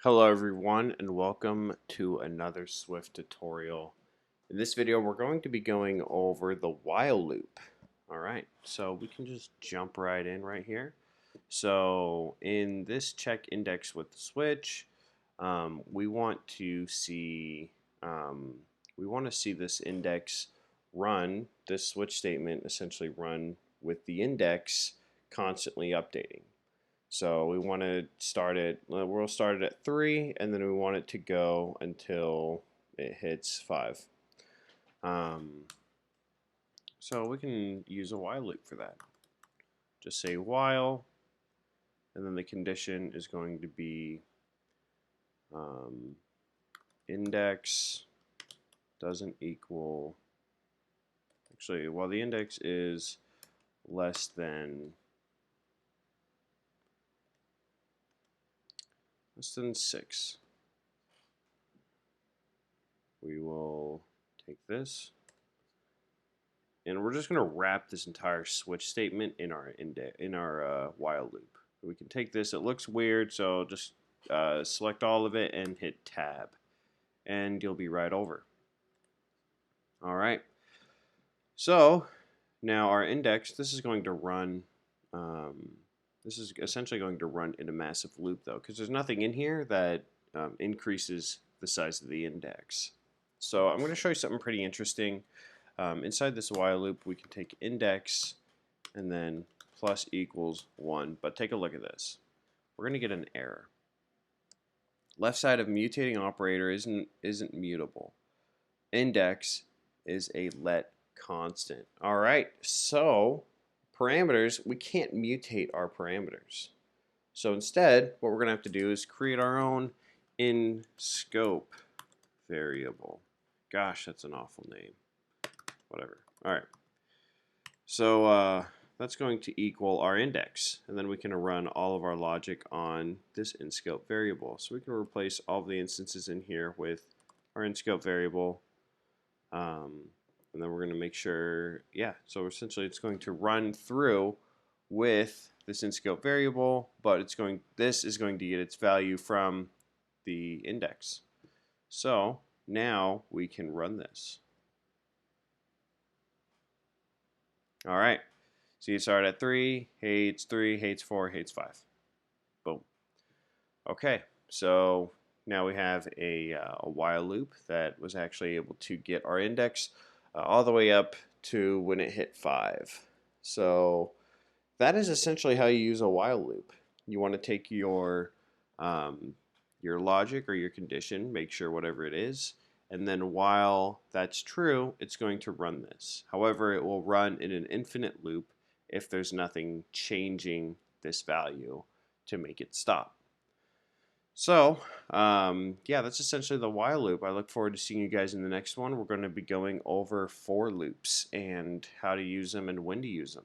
Hello everyone and welcome to another Swift tutorial. In this video we're going to be going over the while loop. Alright, so we can just jump right in right here. So in this check index with the switch, we want to see this index run, this switch statement essentially run with the index constantly updating. So we want to we'll start it at 3, and then we want it to go until it hits 5. Um, so we can use a while loop for that. Just say while, and then the condition is going to be index doesn't equal, actually, while the index is less than 6. We will take this, and we're just going to wrap this entire switch statement in our while loop. We can take this. It looks weird, so just select all of it and hit Tab, and you'll be right over. All right. So now our index. This is going to run. This is essentially going to run in a massive loop, though, because there's nothing in here that increases the size of the index. So I'm going to show you something pretty interesting. Inside this while loop, we can take index and then plus equals 1. But take a look at this. We're going to get an error. Left side of mutating operator isn't mutable. Index is a let constant. All right, so parameters, we can't mutate our parameters. So instead, what we're going to have to do is create our own in scope variable. Gosh, that's an awful name. Whatever. All right. So that's going to equal our index, and then we can run all of our logic on this in scope variable. So we can replace all of the instances in here with our in scope variable. And then we're going to make sure, so essentially it's going to run through with this in scope variable, but this is going to get its value from the index. So now we can run this. All right. So you start at 3, hates 3, hates 4, hates 5. Boom. Okay. So now we have a while loop that was actually able to get our index all the way up to when it hit 5. So that is essentially how you use a while loop. You want to take your logic or your condition, make sure whatever it is, and then while that's true, it's going to run this. However, it will run in an infinite loop if there's nothing changing this value to make it stop. So, that's essentially the while loop. I look forward to seeing you guys in the next one. We're going to be going over for loops and how to use them and when to use them.